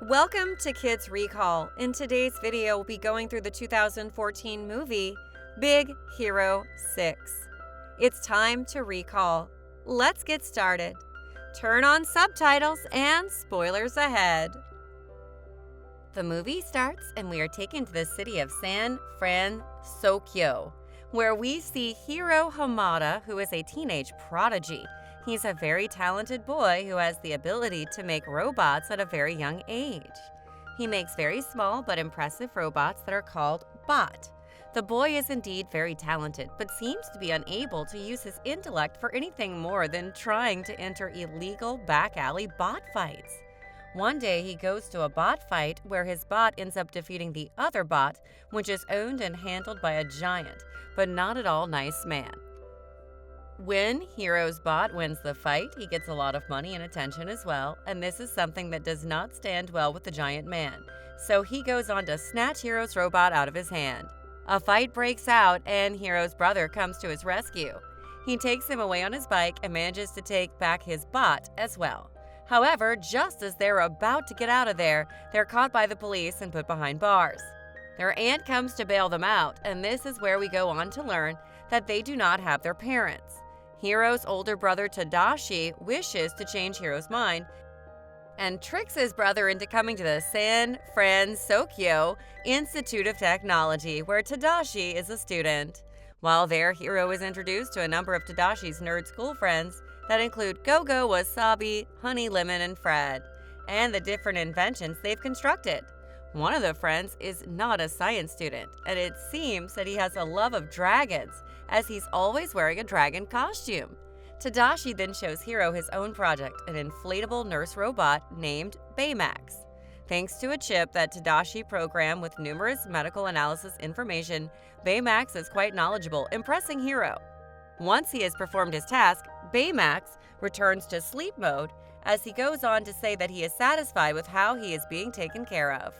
Welcome to Kids Recall. In today's video, we'll be going through the 2014 movie, Big Hero 6. It's time to recall. Let's get started. Turn on subtitles and spoilers ahead. The movie starts and we are taken to the city of San Francisco, where we see Hiro Hamada, who is a teenage prodigy. He's a very talented boy who has the ability to make robots at a very young age. He makes very small but impressive robots that are called bot. The boy is indeed very talented, but seems to be unable to use his intellect for anything more than trying to enter illegal back alley bot fights. One day he goes to a bot fight where his bot ends up defeating the other bot, which is owned and handled by a giant, but not at all nice man. When Hiro's bot wins the fight, he gets a lot of money and attention as well, and this is something that does not stand well with the giant man. So he goes on to snatch Hiro's robot out of his hand. A fight breaks out and Hiro's brother comes to his rescue. He takes him away on his bike and manages to take back his bot as well. However, just as they're about to get out of there, they're caught by the police and put behind bars. Their aunt comes to bail them out, and this is where we go on to learn that they do not have their parents. Hiro's older brother Tadashi wishes to change Hiro's mind and tricks his brother into coming to the San Francisco Institute of Technology, where Tadashi is a student. While there, Hiro is introduced to a number of Tadashi's nerd school friends that include Gogo, Wasabi, Honey Lemon, and Fred, and the different inventions they've constructed. One of the friends is not a science student, and it seems that he has a love of dragons, as he's always wearing a dragon costume. Tadashi then shows Hiro his own project, an inflatable nurse robot named Baymax. Thanks to a chip that Tadashi programmed with numerous medical analysis information, Baymax is quite knowledgeable, impressing Hiro. Once he has performed his task, Baymax returns to sleep mode, as he goes on to say that he is satisfied with how he is being taken care of.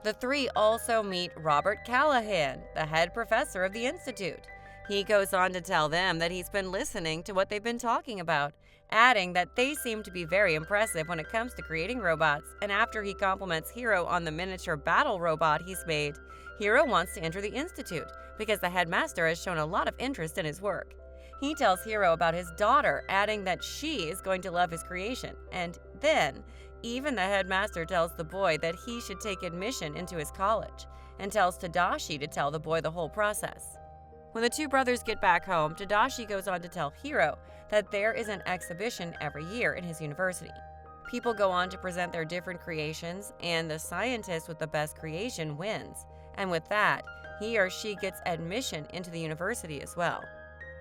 The three also meet Robert Callahan, the head professor of the institute. He goes on to tell them that he's been listening to what they've been talking about, adding that they seem to be very impressive when it comes to creating robots, and after he compliments Hiro on the miniature battle robot he's made, Hiro wants to enter the institute because the headmaster has shown a lot of interest in his work. He tells Hiro about his daughter, adding that she is going to love his creation, and then even the headmaster tells the boy that he should take admission into his college, and tells Tadashi to tell the boy the whole process. When the two brothers get back home, Tadashi goes on to tell Hiro that there is an exhibition every year in his university. People go on to present their different creations, and the scientist with the best creation wins. And with that, he or she gets admission into the university as well.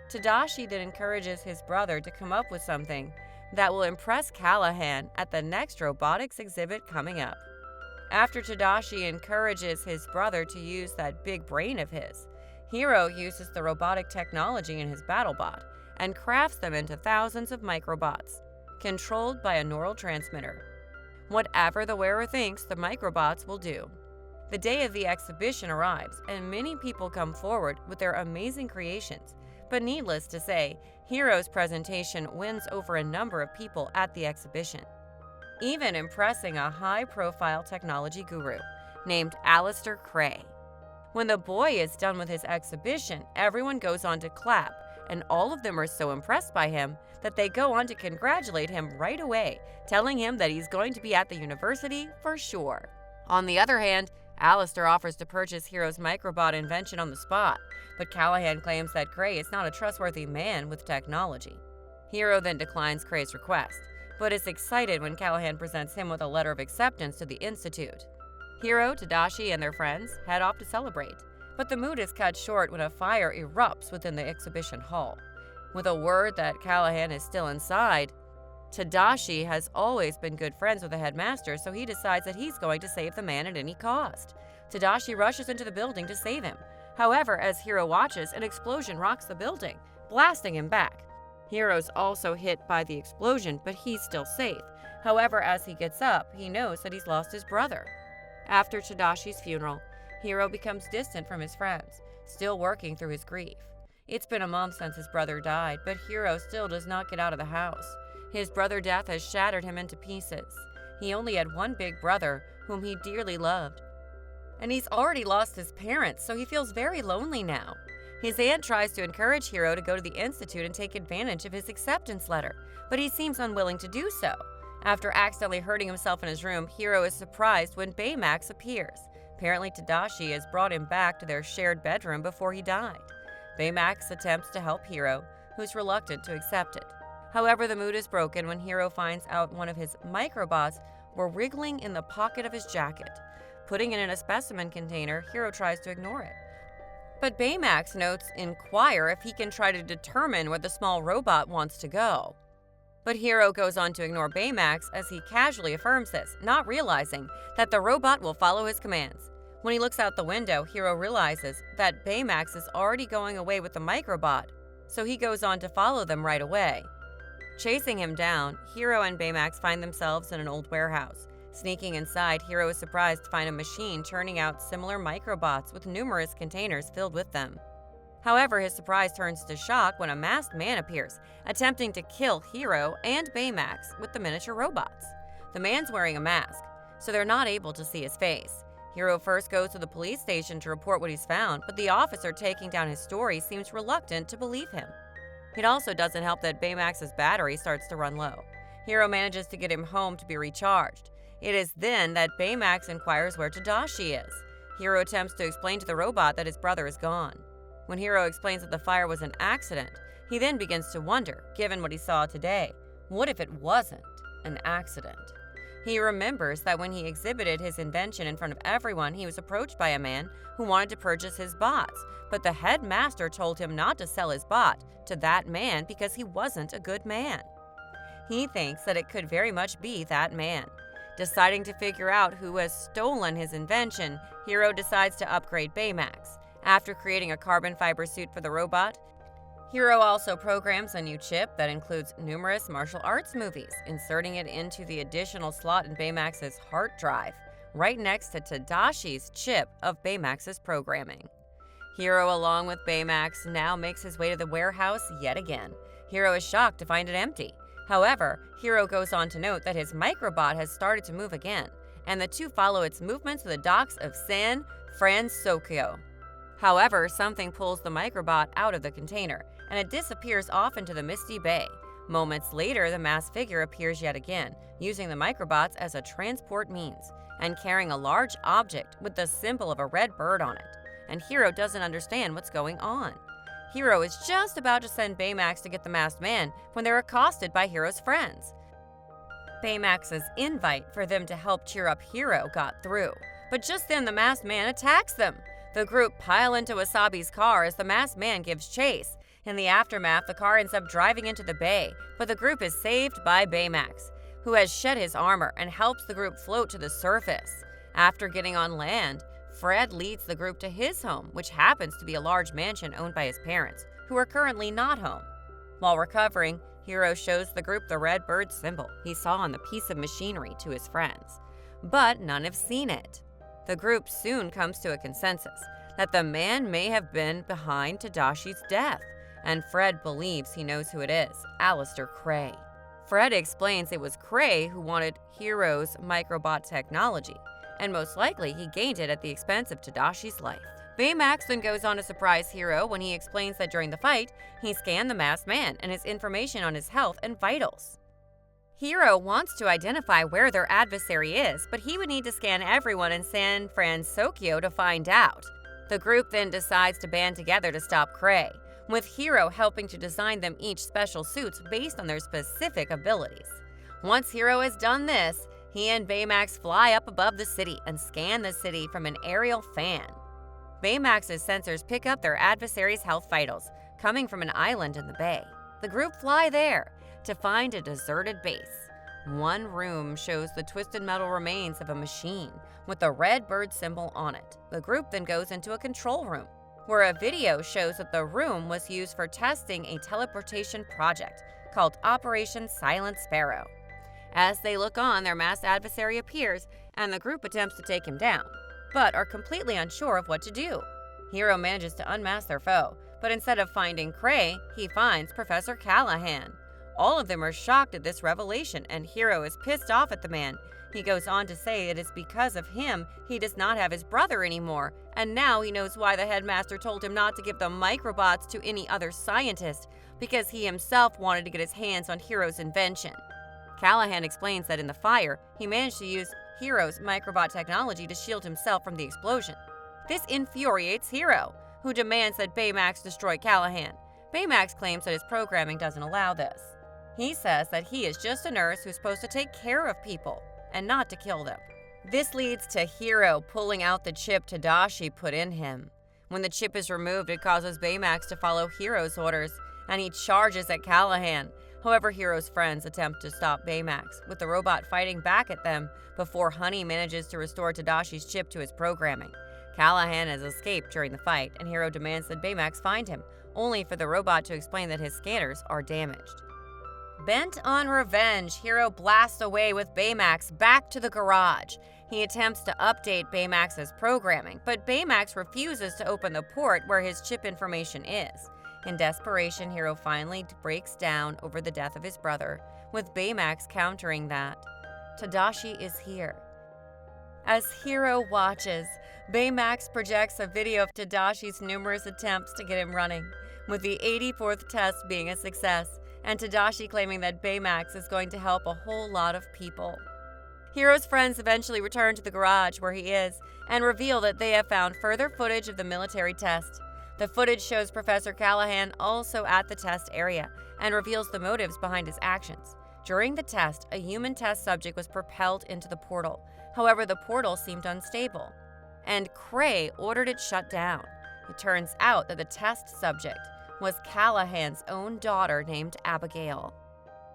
Tadashi then encourages his brother to come up with something that will impress Callahan at the next robotics exhibit coming up. After Tadashi encourages his brother to use that big brain of his, Hiro uses the robotic technology in his BattleBot and crafts them into thousands of microbots, controlled by a neural transmitter. Whatever the wearer thinks, the microbots will do. The day of the exhibition arrives, and many people come forward with their amazing creations, but needless to say, Hiro's presentation wins over a number of people at the exhibition, even impressing a high-profile technology guru named Alistair Cray. When the boy is done with his exhibition, everyone goes on to clap, and all of them are so impressed by him that they go on to congratulate him right away, telling him that he's going to be at the university for sure. On the other hand, Alistair offers to purchase Hiro's microbot invention on the spot, but Callahan claims that Cray is not a trustworthy man with technology. Hiro then declines Cray's request, but is excited when Callahan presents him with a letter of acceptance to the institute. Hiro, Tadashi, and their friends head off to celebrate, but the mood is cut short when a fire erupts within the exhibition hall. With a word that Callahan is still inside, Tadashi has always been good friends with the headmaster, so he decides that he's going to save the man at any cost. Tadashi rushes into the building to save him. However, as Hiro watches, an explosion rocks the building, blasting him back. Hiro's also hit by the explosion, but he's still safe. However, as he gets up, he knows that he's lost his brother. After Tadashi's funeral, Hiro becomes distant from his friends, still working through his grief. It's been a month since his brother died, but Hiro still does not get out of the house. His brother's death has shattered him into pieces. He only had one big brother, whom he dearly loved. And he's already lost his parents, so he feels very lonely now. His aunt tries to encourage Hiro to go to the institute and take advantage of his acceptance letter, but he seems unwilling to do so. After accidentally hurting himself in his room, Hiro is surprised when Baymax appears. Apparently, Tadashi has brought him back to their shared bedroom before he died. Baymax attempts to help Hiro, who's reluctant to accept it. However, the mood is broken when Hiro finds out one of his microbots were wriggling in the pocket of his jacket. Putting it in a specimen container, Hiro tries to ignore it. But Baymax notes inquire if he can try to determine where the small robot wants to go. But Hiro goes on to ignore Baymax as he casually affirms this, not realizing that the robot will follow his commands. When he looks out the window, Hiro realizes that Baymax is already going away with the microbot, so he goes on to follow them right away. Chasing him down, Hiro and Baymax find themselves in an old warehouse. Sneaking inside, Hiro is surprised to find a machine churning out similar microbots with numerous containers filled with them. However, his surprise turns to shock when a masked man appears, attempting to kill Hiro and Baymax with the miniature robots. The man's wearing a mask, so they're not able to see his face. Hiro first goes to the police station to report what he's found, but the officer taking down his story seems reluctant to believe him. It also doesn't help that Baymax's battery starts to run low. Hiro manages to get him home to be recharged. It is then that Baymax inquires where Tadashi is. Hiro attempts to explain to the robot that his brother is gone. When Hiro explains that the fire was an accident, he then begins to wonder, given what he saw today, what if it wasn't an accident? He remembers that when he exhibited his invention in front of everyone, he was approached by a man who wanted to purchase his bots, but the headmaster told him not to sell his bot to that man because he wasn't a good man. He thinks that it could very much be that man. Deciding to figure out who has stolen his invention, Hiro decides to upgrade Baymax. After creating a carbon fiber suit for the robot, Hiro also programs a new chip that includes numerous martial arts movies, inserting it into the additional slot in Baymax's heart drive, right next to Tadashi's chip of Baymax's programming. Hiro, along with Baymax, now makes his way to the warehouse yet again. Hiro is shocked to find it empty. However, Hiro goes on to note that his microbot has started to move again, and the two follow its movements to the docks of San Francisco. However, something pulls the microbot out of the container, and it disappears off into the misty bay. Moments later, the masked figure appears yet again, using the microbots as a transport means, and carrying a large object with the symbol of a red bird on it. And Hiro doesn't understand what's going on. Hiro is just about to send Baymax to get the masked man when they're accosted by Hiro's friends. Baymax's invite for them to help cheer up Hiro got through, but just then the masked man attacks them. The group pile into Wasabi's car as the masked man gives chase. In the aftermath, the car ends up driving into the bay, but the group is saved by Baymax, who has shed his armor and helps the group float to the surface. After getting on land, Fred leads the group to his home, which happens to be a large mansion owned by his parents, who are currently not home. While recovering, Hiro shows the group the red bird symbol he saw on the piece of machinery to his friends, but none have seen it. The group soon comes to a consensus that the man may have been behind Tadashi's death, and Fred believes he knows who it is, Alistair Cray. Fred explains it was Cray who wanted Hiro's microbot technology, and most likely he gained it at the expense of Tadashi's life. Baymax then goes on to surprise Hiro when he explains that during the fight, he scanned the masked man and his information on his health and vitals. Hiro wants to identify where their adversary is, but he would need to scan everyone in San Francisco to find out. The group then decides to band together to stop Cray, with Hiro helping to design them each special suits based on their specific abilities. Once Hiro has done this, he and Baymax fly up above the city and scan the city from an aerial fan. Baymax's sensors pick up their adversary's health vitals, coming from an island in the bay. The group fly there to find a deserted base. One room shows the twisted metal remains of a machine with a red bird symbol on it. The group then goes into a control room, where a video shows that the room was used for testing a teleportation project called Operation Silent Sparrow. As they look on, their masked adversary appears, and the group attempts to take him down, but are completely unsure of what to do. Hiro manages to unmask their foe, but instead of finding Cray, he finds Professor Callahan. All of them are shocked at this revelation, and Hiro is pissed off at the man. He goes on to say it is because of him he does not have his brother anymore, and now he knows why the headmaster told him not to give the microbots to any other scientist, because he himself wanted to get his hands on Hiro's invention. Callahan explains that in the fire, he managed to use Hiro's microbot technology to shield himself from the explosion. This infuriates Hiro, who demands that Baymax destroy Callahan. Baymax claims that his programming doesn't allow this. He says that he is just a nurse who's supposed to take care of people and not to kill them. This leads to Hiro pulling out the chip Tadashi put in him. When the chip is removed, it causes Baymax to follow Hiro's orders, and he charges at Callahan. However, Hiro's friends attempt to stop Baymax, with the robot fighting back at them before Honey manages to restore Tadashi's chip to his programming. Callahan has escaped during the fight, and Hiro demands that Baymax find him, only for the robot to explain that his scanners are damaged. Bent on revenge, Hiro blasts away with Baymax back to the garage. He attempts to update Baymax's programming, but Baymax refuses to open the port where his chip information is. In desperation, Hiro finally breaks down over the death of his brother, with Baymax countering that. Tadashi is here. As Hiro watches, Baymax projects a video of Tadashi's numerous attempts to get him running, with the 84th test being a success, and Tadashi claiming that Baymax is going to help a whole lot of people. Hiro's friends eventually return to the garage where he is and reveal that they have found further footage of the military test. The footage shows Professor Callahan also at the test area and reveals the motives behind his actions. During the test, a human test subject was propelled into the portal. However, the portal seemed unstable, and Cray ordered it shut down. It turns out that the test subject was Callahan's own daughter named Abigail.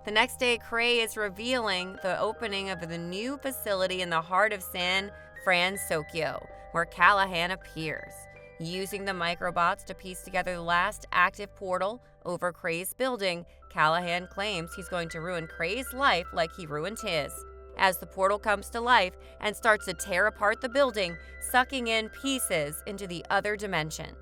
The next day, Cray is revealing the opening of the new facility in the heart of San Francisco, where Callahan appears. Using the microbots to piece together the last active portal over Cray's building, Callahan claims he's going to ruin Cray's life like he ruined his, as the portal comes to life and starts to tear apart the building, sucking in pieces into the other dimension.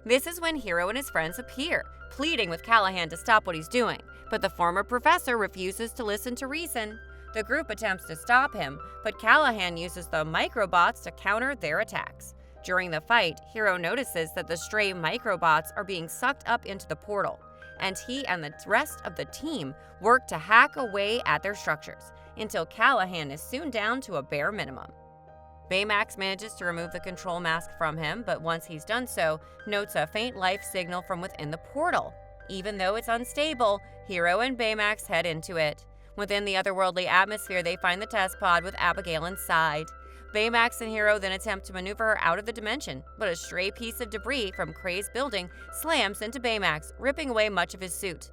This is when Hiro and his friends appear, pleading with Callahan to stop what he's doing, but the former professor refuses to listen to reason. The group attempts to stop him, but Callahan uses the microbots to counter their attacks. During the fight, Hiro notices that the stray microbots are being sucked up into the portal, and he and the rest of the team work to hack away at their structures, until Callahan is soon down to a bare minimum. Baymax manages to remove the control mask from him, but once he's done so, notes a faint life signal from within the portal. Even though it's unstable, Hiro and Baymax head into it. Within the otherworldly atmosphere, they find the test pod with Abigail inside. Baymax and Hiro then attempt to maneuver her out of the dimension, but a stray piece of debris from Cray's building slams into Baymax, ripping away much of his suit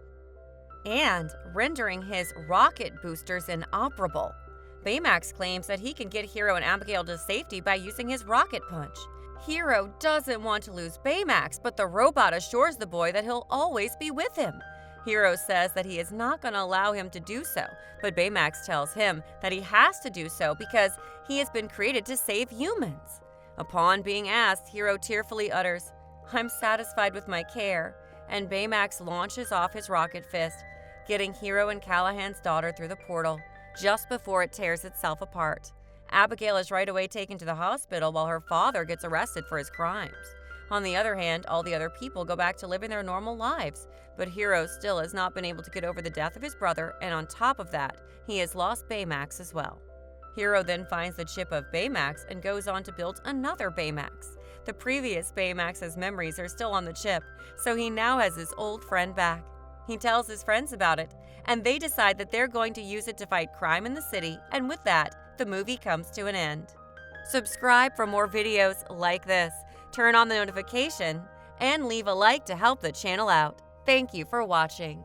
and rendering his rocket boosters inoperable. Baymax claims that he can get Hiro and Abigail to safety by using his rocket punch. Hiro doesn't want to lose Baymax, but the robot assures the boy that he'll always be with him. Hiro says that he is not going to allow him to do so, but Baymax tells him that he has to do so because he has been created to save humans. Upon being asked, Hiro tearfully utters, "I'm satisfied with my care," and Baymax launches off his rocket fist, getting Hiro and Callahan's daughter through the portal, just before it tears itself apart. Abigail is right away taken to the hospital while her father gets arrested for his crimes. On the other hand, all the other people go back to living their normal lives, but Hiro still has not been able to get over the death of his brother, and on top of that, he has lost Baymax as well. Hiro then finds the chip of Baymax and goes on to build another Baymax. The previous Baymax's memories are still on the chip, so he now has his old friend back. He tells his friends about it, and they decide that they're going to use it to fight crime in the city, and with that, the movie comes to an end. Subscribe for more videos like this, turn on the notification, and leave a like to help the channel out. Thank you for watching.